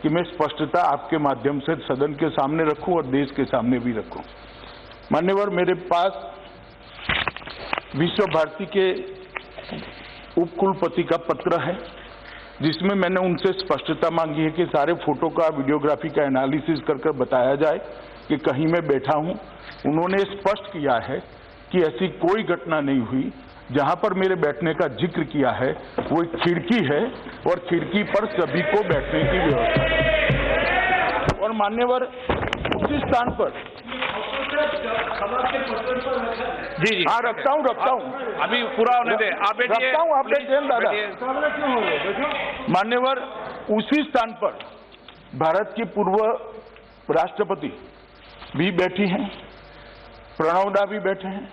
कि मैं स्पष्टता आपके माध्यम से सदन के सामने रखूं और देश के सामने भी रखूं। मान्यवर, मेरे पास विश्व भारती के उपकुलपति का पत्र है जिसमें मैंने उनसे स्पष्टता मांगी है कि सारे फोटो का, वीडियोग्राफी का एनालिसिस कर बताया जाए कि कहीं मैं बैठा हूं। उन्होंने स्पष्ट किया है कि ऐसी कोई घटना नहीं हुई। जहां पर मेरे बैठने का जिक्र किया है वो एक खिड़की है और खिड़की पर सभी को बैठने की व्यवस्था है। और मान्यवर, उसी स्थान पर जी हाँ रखता हूँ अभी पूरा होने दे, आप बैठिए। रखता हूँ, आप बैठिए दादा। मान्यवर, उसी स्थान पर भारत की पूर्व राष्ट्रपति भी बैठी हैं, प्रणवदा भी बैठे हैं,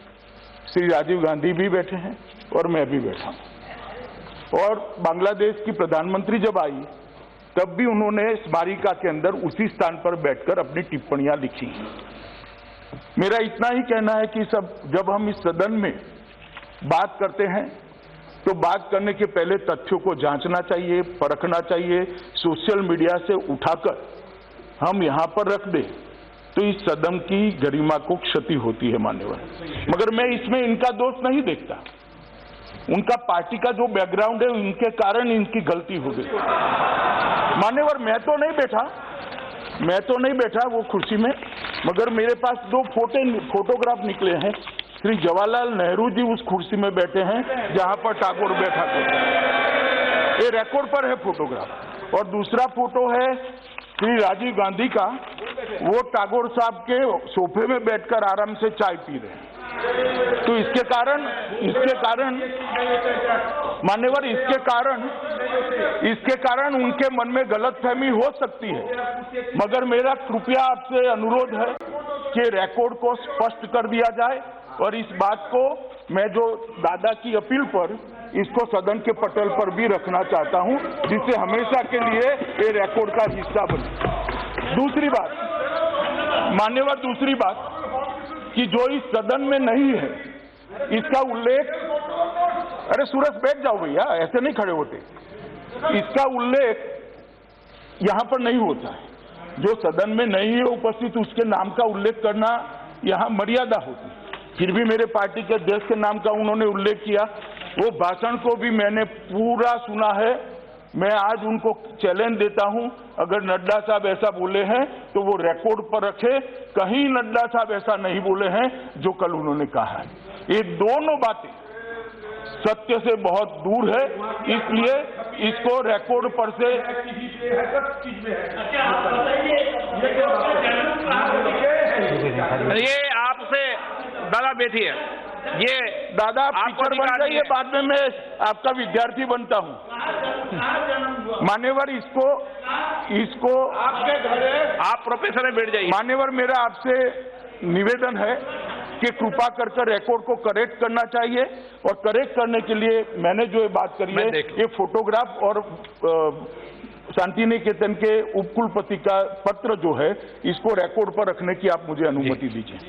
श्री राजीव गांधी भी बैठे हैं और मैं भी बैठा हूं। और बांग्लादेश की प्रधानमंत्री जब आई तब भी उन्होंने स्मारिका के अंदर उसी स्थान पर बैठकर अपनी टिप्पणियां लिखी। मेरा इतना ही कहना है कि जब हम इस सदन में बात करते हैं तो बात करने के पहले तथ्यों को जांचना चाहिए, परखना चाहिए। सोशल मीडिया से उठाकर हम यहां पर रख दें तो इस सदन की गरिमा को क्षति होती है मान्यवर। मगर मैं इसमें इनका दोष नहीं देखता। उनका पार्टी का जो बैकग्राउंड है उनके कारण इनकी गलती हो गई। मान्यवर, मैं तो नहीं बैठा वो कुर्सी में, मगर मेरे पास दो फोटोग्राफ निकले हैं। श्री जवाहरलाल नेहरू जी उस कुर्सी में बैठे हैं जहां पर टैगोर बैठा था। ये रिकॉर्ड पर है फोटोग्राफ। और दूसरा फोटो है श्री राजीव गांधी का, वो टैगोर साहब के सोफे में बैठकर आराम से चाय पी रहे हैं। तो इसके कारण मान्यवर, इसके कारण उनके मन में गलतफहमी हो सकती है। मगर मेरा कृपया आपसे अनुरोध है कि रिकॉर्ड को स्पष्ट कर दिया जाए और इस बात को मैं जो दादा की अपील पर इसको सदन के पटल पर भी रखना चाहता हूं, जिससे हमेशा के लिए ये रिकॉर्ड का हिस्सा बने। दूसरी बात कि जो इस सदन में नहीं है इसका उल्लेख, अरे सूरज बैठ जाओ भैया, ऐसे नहीं खड़े होते। इसका उल्लेख यहां पर नहीं होता है। जो सदन में नहीं है उपस्थित उसके नाम का उल्लेख करना यहां मर्यादा होती। फिर भी मेरे पार्टी के अध्यक्ष के नाम का उन्होंने उल्लेख किया। वो भाषण को भी मैंने पूरा सुना है। मैं आज उनको चैलेंज देता हूं, अगर नड्डा साहब ऐसा बोले हैं तो वो रिकॉर्ड पर रखे। कहीं नड्डा साहब ऐसा नहीं बोले हैं जो कल उन्होंने कहा है। ये दोनों बातें सत्य से बहुत दूर है, इसलिए इसको रिकॉर्ड पर से ये आपसे दादा बैठिए। ये दादा आप टीचर बन जाइए, बाद में मैं आपका विद्यार्थी बनता हूं। मान्यवर, इसको आप प्रोफेसर में बैठ जाइए। मान्यवर, मेरा आपसे निवेदन है कि कृपा कर रिकॉर्ड को करेक्ट करना चाहिए। और करेक्ट करने के लिए मैंने जो ये बात करी है, ये फोटोग्राफ और शांति निकेतन के उपकुलपति का पत्र जो है, इसको रिकॉर्ड पर रखने की आप मुझे अनुमति दीजिए।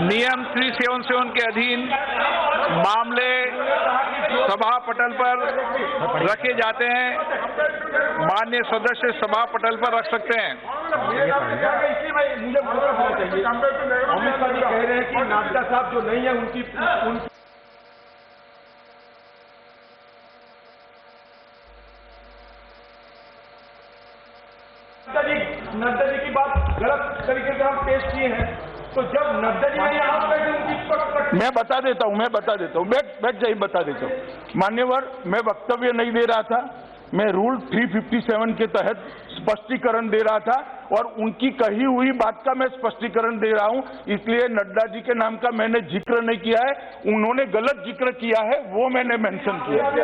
नियम 377 के अधीन मामले सभा पटल पर रखे जाते हैं। माननीय सदस्य सभा पटल पर रख सकते हैं। अमित शाह जी कह रहे हैं कि नड्डा साहब जो नहीं है उनकी नड्डा जी की बात गलत तरीके से हम पेश किए हैं। तो जब नड्डा जी नहीं आप उनकी मैं बता देता हूं, बैठ जाइए, बता देता हूं। मान्यवर, मैं वक्तव्य नहीं दे रहा था, मैं रूल 357 के तहत स्पष्टीकरण दे रहा था और उनकी कही हुई बात का मैं स्पष्टीकरण दे रहा हूं। इसलिए नड्डा जी के नाम का मैंने जिक्र नहीं किया है, उन्होंने गलत जिक्र किया है वो मैंने मेंशन किया है।